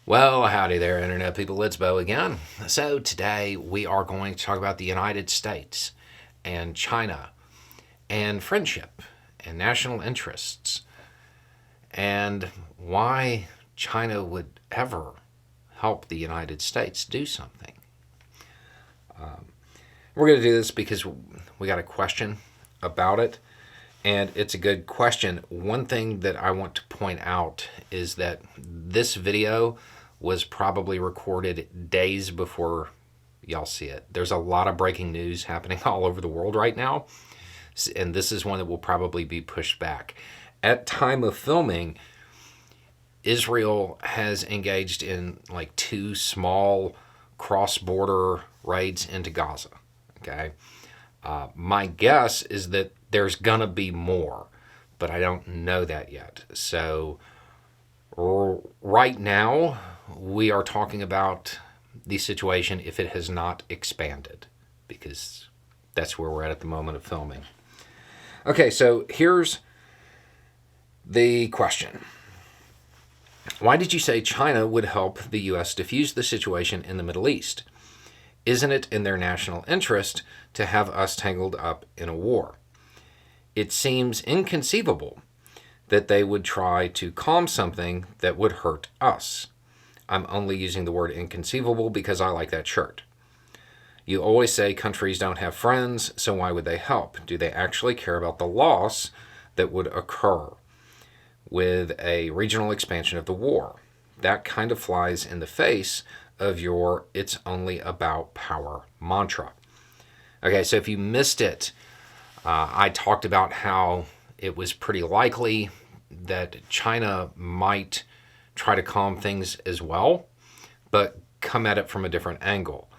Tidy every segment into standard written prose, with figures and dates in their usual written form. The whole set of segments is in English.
Well, howdy there, Internet people. It's Bo again. So, today we are going to talk about the United States and China and friendship and national interests and why China would ever help the United States do something. We're going to do this because we got a question about it, and it's a good question. One thing that I want to point out is that this video was probably recorded days before y'all see it. There's a lot of breaking news happening all over the world right now, and this is one that will probably be pushed back. At time of filming, Israel has engaged in like two small cross-border raids into Gaza. Okay, my guess is that there's gonna be more, but I don't know that yet. So right now, we are talking about the situation if it has not expanded, because that's where we're at the moment of filming. Okay, so here's the question. Why did you say China would help the U.S. defuse the situation in the Middle East? Isn't it in their national interest to have us tangled up in a war? It seems inconceivable that they would try to calm something that would hurt us. I'm only using the word inconceivable because I like that shirt. You always say countries don't have friends, so why would they help? Do they actually care about the loss that would occur with a regional expansion of the war? That kind of flies in the face of your "it's only about power" mantra. Okay, so if you missed it, I talked about how it was pretty likely that China might try to calm things as well, but come at it from a different angle.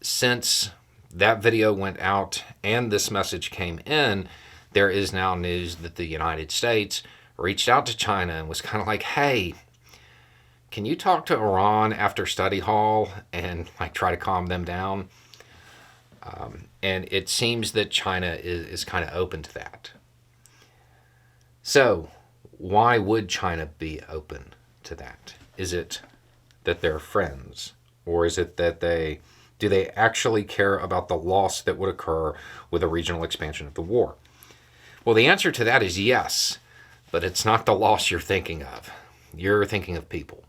Since that video went out and this message came in, there is now news that the United States reached out to China and was kind of like, hey, can you talk to Iran after study hall and like try to calm them down? And it seems that China is kind of open to that. So why would China be open to that? Is it that they're friends? Or is it that do they actually care about the loss that would occur with a regional expansion of the war? Well, the answer to that is yes, but it's not the loss you're thinking of. You're thinking of people.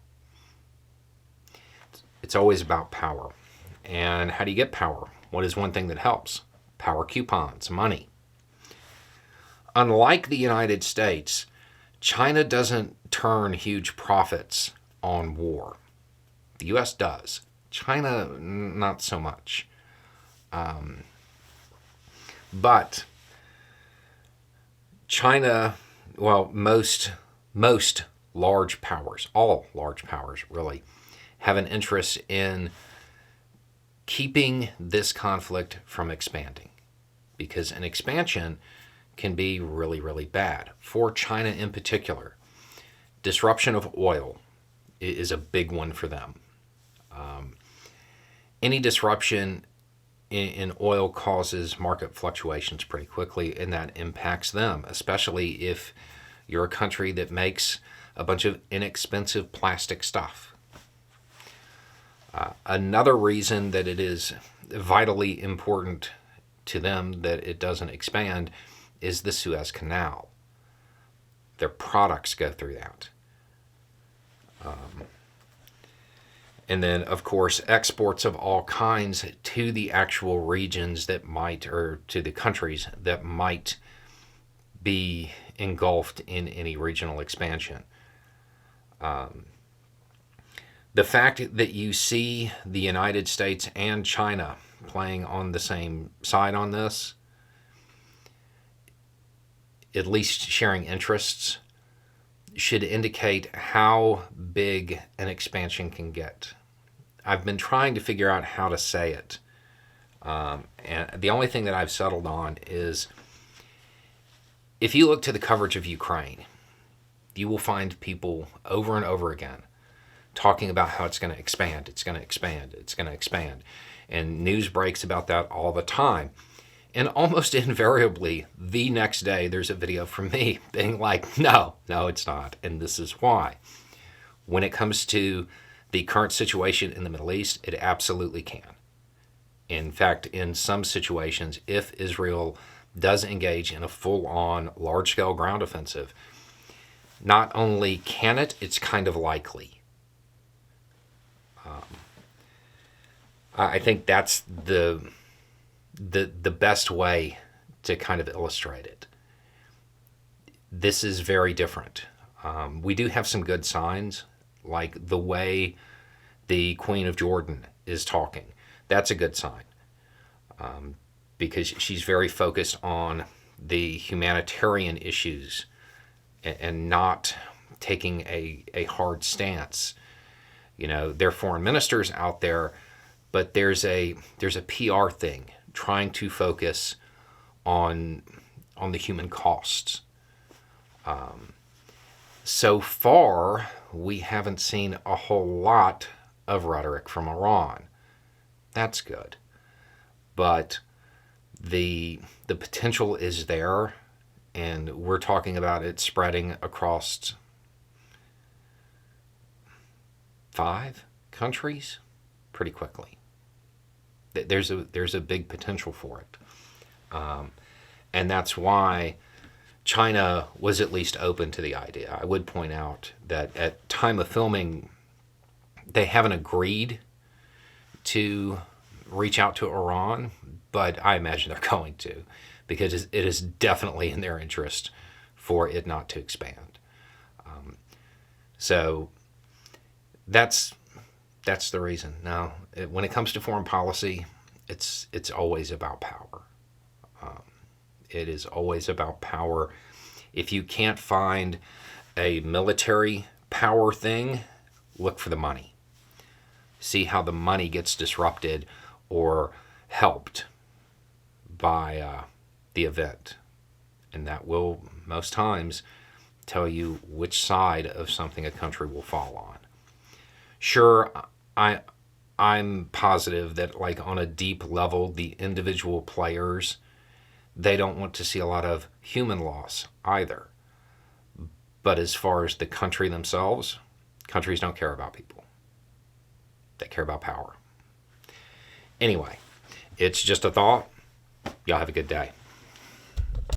It's always about power. And how do you get power? What is one thing that helps? Power coupons, money. Unlike the United States, China doesn't turn huge profits on war. The U.S. does. China, not so much. But China, well, most large powers, all large powers really, have an interest in keeping this conflict from expanding, because an expansion can be really, really bad. For China in particular, disruption of oil is a big one for them. Any disruption in oil causes market fluctuations pretty quickly, and that impacts them, especially if you're a country that makes a bunch of inexpensive plastic stuff. Another reason that it is vitally important to them that it doesn't expand is the Suez Canal. Their products go through that. And then, of course, exports of all kinds to the actual regions that might, or to the countries that might be engulfed in any regional expansion. The fact that you see the United States and China playing on the same side on this, at least sharing interests, should indicate how big an expansion can get. I've been trying to figure out how to say it. And the only thing that I've settled on is, if you look to the coverage of Ukraine, you will find people over and over again talking about how it's going to expand, it's going to expand, it's going to expand. And news breaks about that all the time. And almost invariably, the next day, there's a video from me being like, no, it's not, and this is why. When it comes to the current situation in the Middle East, it absolutely can. In fact, in some situations, if Israel does engage in a full-on, large-scale ground offensive, not only can it, it's kind of likely. I think that's the best way to kind of illustrate it. This is very different. We do have some good signs, like the way the Queen of Jordan is talking. That's a good sign, because she's very focused on the humanitarian issues and not taking a hard stance. You know, there are foreign ministers out there, but there's a PR thing trying to focus on the human costs. So far, we haven't seen a whole lot of rhetoric from Iran. That's good. But the potential is there, and we're talking about it spreading across 5 countries pretty quickly. There's a big potential for it. And that's why China was at least open to the idea. I would point out that at time of filming, they haven't agreed to reach out to Iran, but I imagine they're going to, because it is definitely in their interest for it not to expand. So that's the reason. Now, when it comes to foreign policy, it's always about power. It is always about power. If you can't find a military power thing, look for the money. See how the money gets disrupted or helped by the event. And that will, most times, tell you which side of something a country will fall on. Sure, I'm positive that, like, on a deep level, the individual players, they don't want to see a lot of human loss either. But as far as the country themselves, countries don't care about people. They care about power. Anyway, it's just a thought. Y'all have a good day.